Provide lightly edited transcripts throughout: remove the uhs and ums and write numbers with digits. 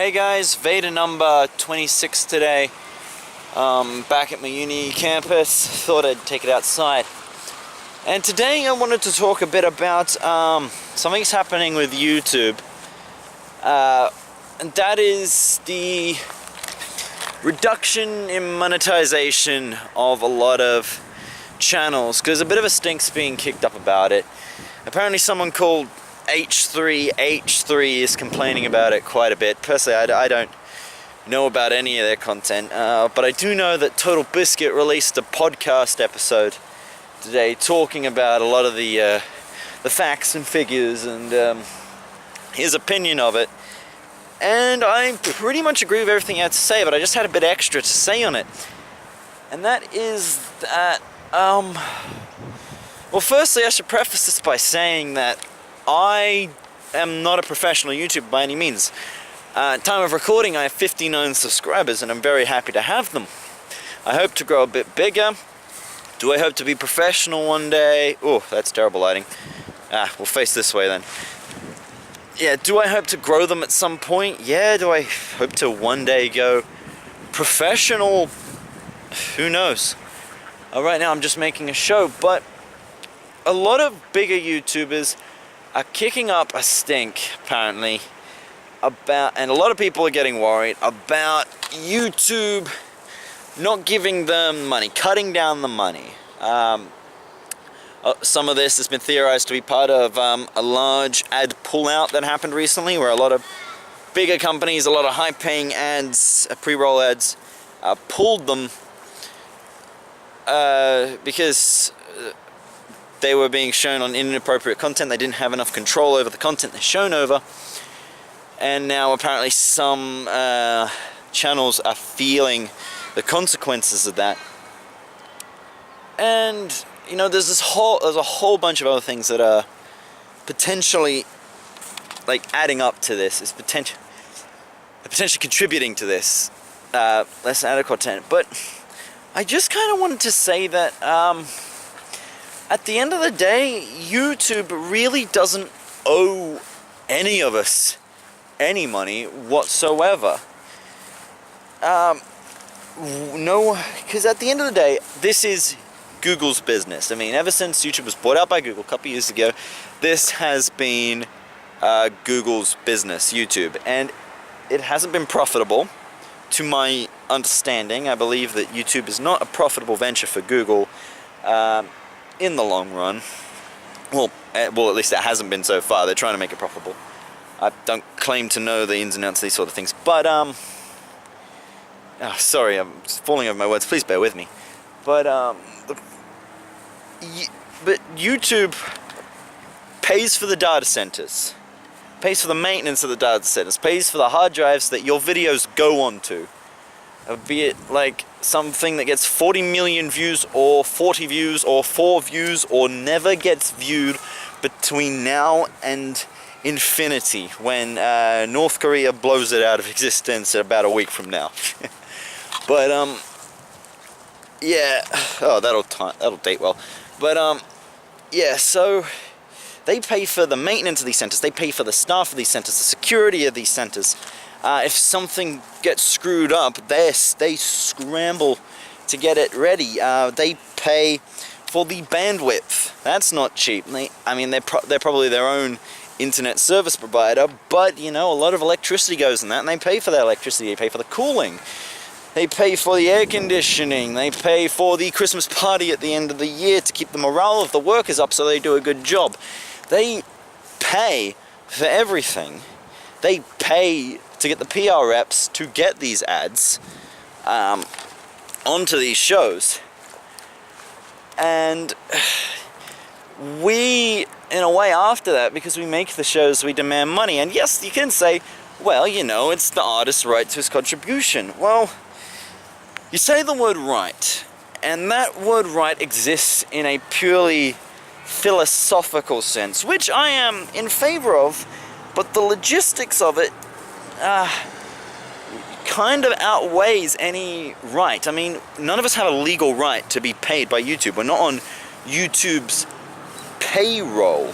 Hey guys, Veda number 26 today. Back at my uni campus. Thought I'd take it outside. And today I wanted to talk a bit about something's happening with YouTube. And that is the reduction in monetization of a lot of channels. Because a bit of a stink's being kicked up about it. Apparently someone called H3 is complaining about it quite a bit. Personally, I don't know about any of their content, but I do know that Total Biscuit released a podcast episode today talking about a lot of the facts and figures and his opinion of it. And I pretty much agree with everything he had to say, but I just had a bit extra to say on it. And that is that, well, firstly, I should preface this by saying that I am not a professional YouTuber by any means. Time of recording, I have 59 subscribers, and I'm very happy to have them. I hope to grow a bit bigger. Do I hope to be professional one day? Oh, that's terrible lighting. We'll face this way then. Yeah, do I hope to grow them at some point? Yeah, do I hope to one day go professional? Who knows? Right now I'm just making a show, but a lot of bigger YouTubers are kicking up a stink, apparently, about, and a lot of people are getting worried about YouTube not giving them money, cutting down the money. Some of this has been theorized to be part of a large ad pullout that happened recently, where a lot of bigger companies, a lot of high-paying ads, pre-roll ads, pulled them because they were being shown on inappropriate content. They didn't have enough control over the content they're shown over. And now apparently some channels are feeling the consequences of that. And you know, there's a whole bunch of other things that are potentially like adding up to this, is potentially contributing to this less ad content. But I just kind of wanted to say that at the end of the day, YouTube really doesn't owe any of us any money whatsoever. No, because at the end of the day, this is Google's business. I mean, ever since YouTube was bought out by Google a couple years ago, this has been Google's business, YouTube. And it hasn't been profitable, to my understanding. I believe that YouTube is not a profitable venture for Google in the long run. Well, at least it hasn't been so far. They're trying to make it profitable. I don't claim to know the ins and outs of these sort of things, but sorry, I'm falling over my words. Please bear with me. But YouTube pays for the data centers, pays for the maintenance of the data centers, pays for the hard drives that your videos go onto. Be it like something that gets 40 million views or 40 views or 4 views or never gets viewed between now and infinity, when North Korea blows it out of existence about a week from now. But yeah, oh, that'll date well. But yeah, so they pay for the maintenance of these centers, they pay for the staff of these centers, the security of these centers. If something gets screwed up, they scramble to get it ready. They pay for the bandwidth. That's not cheap. They're probably their own internet service provider, but you know, a lot of electricity goes in that, and they pay for that electricity. They pay for the cooling. They pay for the air conditioning. They pay for the Christmas party at the end of the year to keep the morale of the workers up so they do a good job. They pay for everything. They pay to get the PR reps to get these ads onto these shows. And we, in a way, after that, because we make the shows, we demand money. And yes, you can say, well, you know, it's the artist's right to his contribution. Well, you say the word right, and that word right exists in a purely philosophical sense, which I am in favor of, but the logistics of it kind of outweighs any right. I mean, none of us have a legal right to be paid by YouTube. We're not on YouTube's payroll.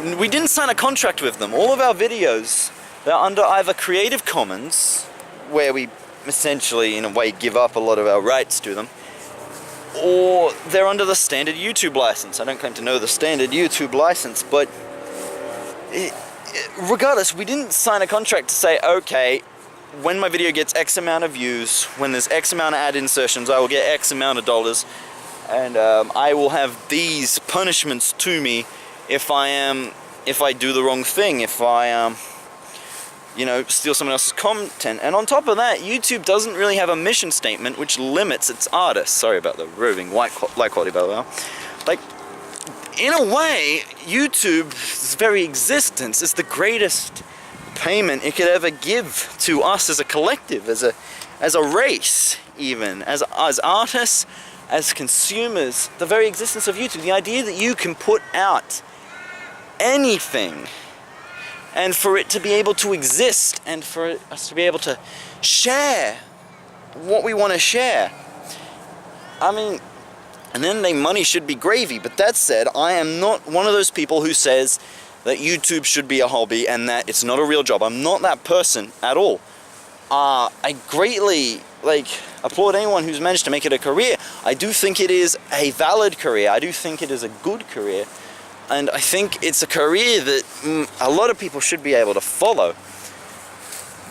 We didn't sign a contract with them. All of our videos, they're under either Creative Commons, where we essentially, in a way, give up a lot of our rights to them, or they're under the standard YouTube license. I don't claim to know the standard YouTube license, but regardless, we didn't sign a contract to say, okay, when my video gets X amount of views, when there's X amount of ad insertions, I will get X amount of dollars, and I will have these punishments to me if I do the wrong thing, if I steal someone else's content. And on top of that, YouTube doesn't really have a mission statement which limits its artists. Sorry about the roving light quality, by the way. Like, in a way, YouTube's very existence is the greatest payment it could ever give to us as a collective, as a race, even as artists, as consumers. The very existence of YouTube, the idea that you can put out anything, and for it to be able to exist, and for us to be able to share what we want to share. I mean, and then money should be gravy. But that said, I am not one of those people who says that YouTube should be a hobby and that it's not a real job. I'm not that person at all. I greatly applaud anyone who's managed to make it a career. I do think it is a valid career. I do think it is a good career. And I think it's a career that a lot of people should be able to follow.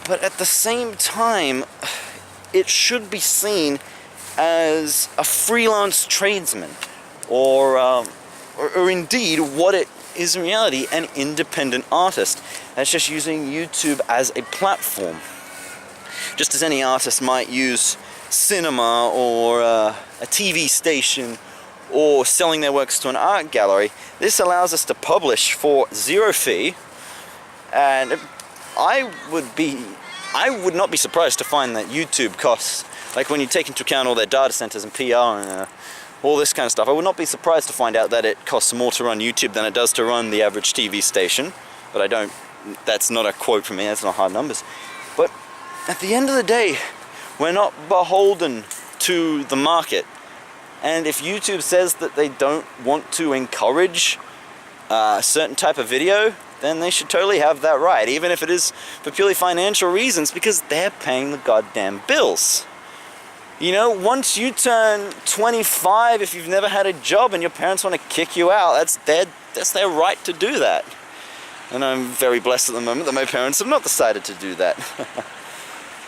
But at the same time, it should be seen as a freelance tradesman, or indeed what it is in reality, an independent artist that's just using YouTube as a platform. Just as any artist might use cinema or a TV station or selling their works to an art gallery, this allows us to publish for zero fee. And I would not be surprised to find that YouTube costs, like when you take into account all their data centers and PR and all this kind of stuff, I would not be surprised to find out that it costs more to run YouTube than it does to run the average TV station. But that's not a quote from me, that's not hard numbers. But at the end of the day, we're not beholden to the market. And if YouTube says that they don't want to encourage a certain type of video, then they should totally have that right, even if it is for purely financial reasons, because they're paying the goddamn bills. You know, once you turn 25, if you've never had a job and your parents want to kick you out, that's their right to do that. And I'm very blessed at the moment that my parents have not decided to do that.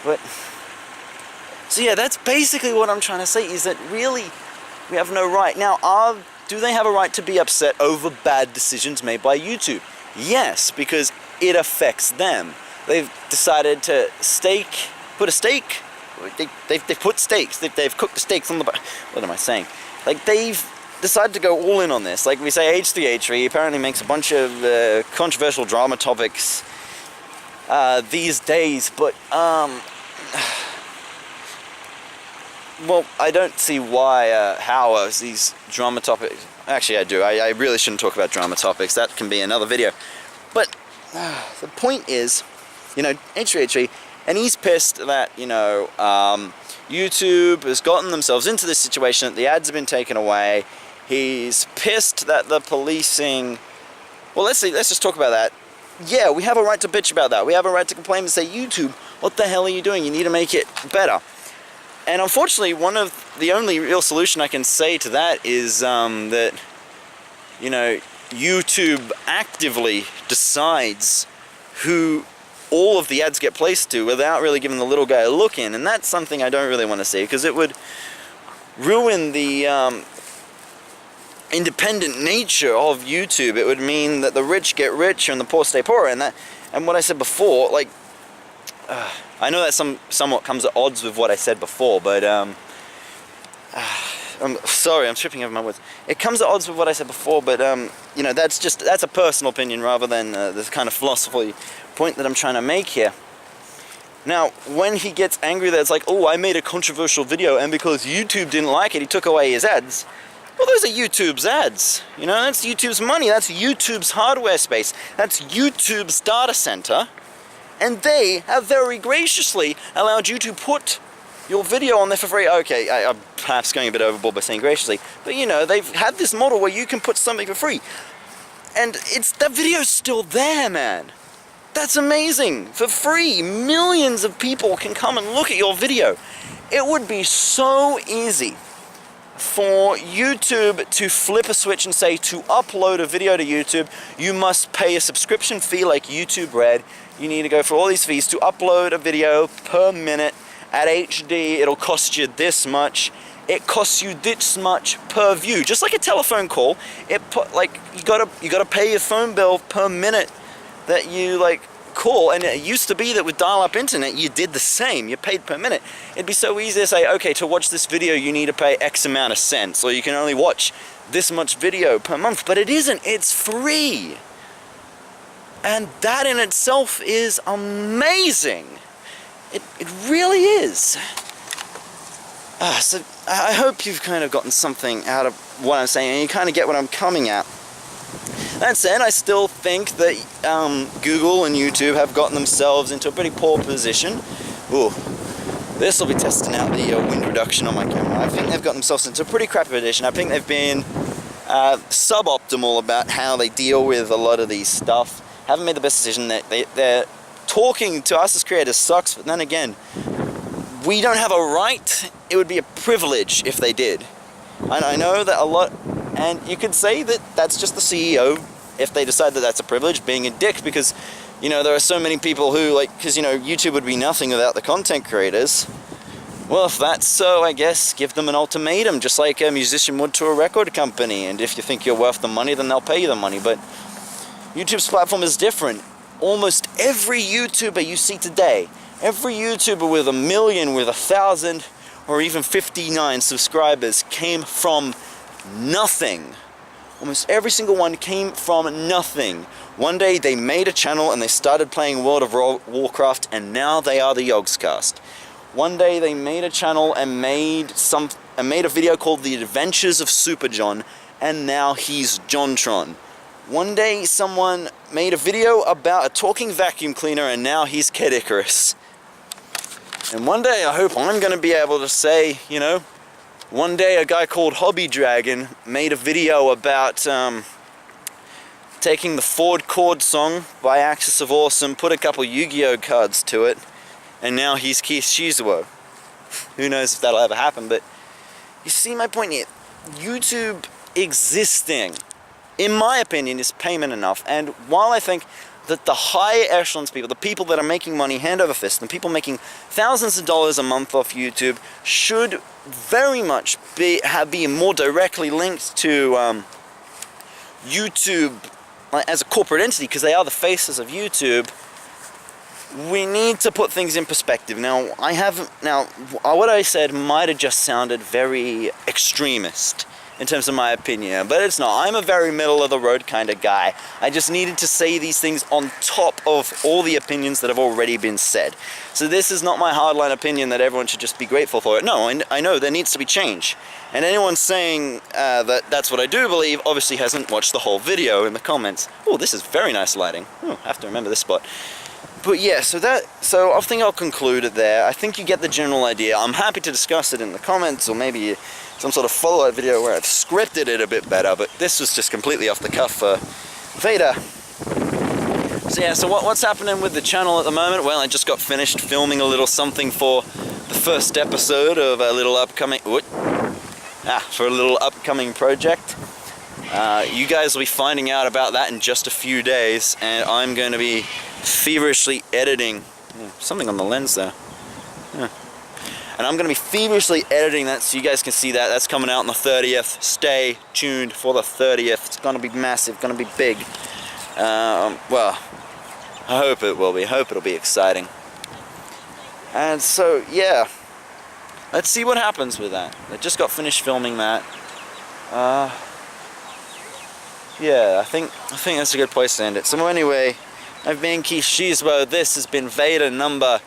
But, so yeah, that's basically what I'm trying to say, is that really, we have no right. Now, do they have a right to be upset over bad decisions made by YouTube? Yes, because it affects them. They've decided to put a stake. They've put steaks. They've cooked the steaks on the... What am I saying? Like, they've decided to go all in on this. Like we say, H3H3 apparently makes a bunch of controversial drama topics these days, but well, I don't see why, how these drama topics... Actually, I do. I really shouldn't talk about drama topics. That can be another video. But the point is, H3H3, and he's pissed that, YouTube has gotten themselves into this situation, that the ads have been taken away. He's pissed that the policing... Well, let's just talk about that. Yeah, we have a right to bitch about that. We have a right to complain and say, YouTube, what the hell are you doing? You need to make it better. And unfortunately, the only real solution I can say to that is that, YouTube actively decides who all of the ads get placed to without really giving the little guy a look in. And that's something I don't really want to see, because it would ruin the independent nature of YouTube. It would mean that the rich get richer and the poor stay poorer. And what I said before, I know that somewhat comes at odds with what I said before, but I'm sorry, I'm tripping over my words. It comes at odds with what I said before, but that's a personal opinion rather than this kind of philosophy point that I'm trying to make here. Now, when he gets angry that it's like, oh, I made a controversial video, and because YouTube didn't like it, he took away his ads. Well, those are YouTube's ads. That's YouTube's money. That's YouTube's hardware space. That's YouTube's data center. And they have very graciously allowed you to put your video on there for free. Okay, I'm perhaps going a bit overboard by saying graciously, but they've had this model where you can put something for free. And that video's still there, man. That's amazing. For free, millions of people can come and look at your video. It would be so easy for YouTube to flip a switch and say, to upload a video to YouTube, you must pay a subscription fee like YouTube Red. You need to go through all these fees to upload a video per minute at HD. It'll cost you this much. It costs you this much per view. Just like a telephone call, you gotta pay your phone bill per minute that you call. And it used to be that with dial-up internet you did the same, you paid per minute. It'd be so easy to say, okay, to watch this video you need to pay X amount of cents, or you can only watch this much video per month. But it isn't, it's free. And that in itself is amazing. It really is. So I hope you've kind of gotten something out of what I'm saying, and you kind of get what I'm coming at. That said, I still think that Google and YouTube have gotten themselves into a pretty poor position. Ooh, this will be testing out the wind reduction on my camera. I think they've gotten themselves into a pretty crappy position. I think they've been suboptimal about how they deal with a lot of these stuff. Haven't made the best decision. They're talking to us as creators sucks, but then again, we don't have a right. It would be a privilege if they did. And I know that a lot, and you could say that that's just the CEO, if they decide that that's a privilege, being a dick, because, you know, there are so many people who, because, you know, YouTube would be nothing without the content creators. Well, if that's so, I guess, give them an ultimatum, just like a musician would to a record company, and if you think you're worth the money, then they'll pay you the money. But YouTube's platform is different. Almost every YouTuber you see today, every YouTuber with 1 million, with 1,000, or even 59 subscribers came from nothing. Almost every single one came from nothing. One day they made a channel and they started playing World of Warcraft, and now they are the Yogscast. One day they made a channel and made a video called The Adventures of Super John, and now he's Jontron. One day someone made a video about a talking vacuum cleaner, and now he's Kid Icarus. And one day I hope I'm going to be able to say, you know, one day a guy called Hobby Dragon made a video about taking the Ford Chord song by Axis of Awesome, put a couple Yu-Gi-Oh cards to it, and now he's Keith Shizuo. Who knows if that'll ever happen, but you see my point here. YouTube existing, in my opinion, is payment enough. And while I think that the higher echelons people, the people that are making money hand over fist, the people making thousands of dollars a month off YouTube, should very much be more directly linked to YouTube as a corporate entity, because they are the faces of YouTube. We need to put things in perspective. Now, what I said might have just sounded very extremist in terms of my opinion, but it's not. I'm a very middle-of-the-road kind of guy. I just needed to say these things on top of all the opinions that have already been said. So this is not my hardline opinion that everyone should just be grateful for it. No, I know there needs to be change. And anyone saying that that's what I do believe obviously hasn't watched the whole video in the comments. Oh, this is very nice lighting. Oh, I have to remember this spot. But yeah, so I think I'll conclude it there. I think you get the general idea. I'm happy to discuss it in the comments, or maybe some sort of follow-up video where I've scripted it a bit better, but this was just completely off the cuff for Veda. So yeah, so what's happening with the channel at the moment? Well, I just got finished filming a little something for the first episode of a little upcoming project. You guys will be finding out about that in just a few days, and I'm going to be feverishly editing something on the lens there. Yeah. And I'm going to be feverishly editing that so you guys can see that. That's coming out on the 30th. Stay tuned for the 30th. It's going to be massive, going to be big. Well, I hope it will be. I hope it'll be exciting. And so, yeah. Let's see what happens with that. I just got finished filming that. Yeah, I think that's a good place to end it. So anyway, I've been Keith Shizuo. This has been Veda number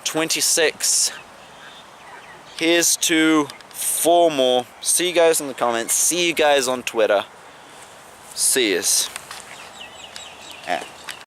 26. Here's to 4 more. See you guys in the comments. See you guys on Twitter. See yous.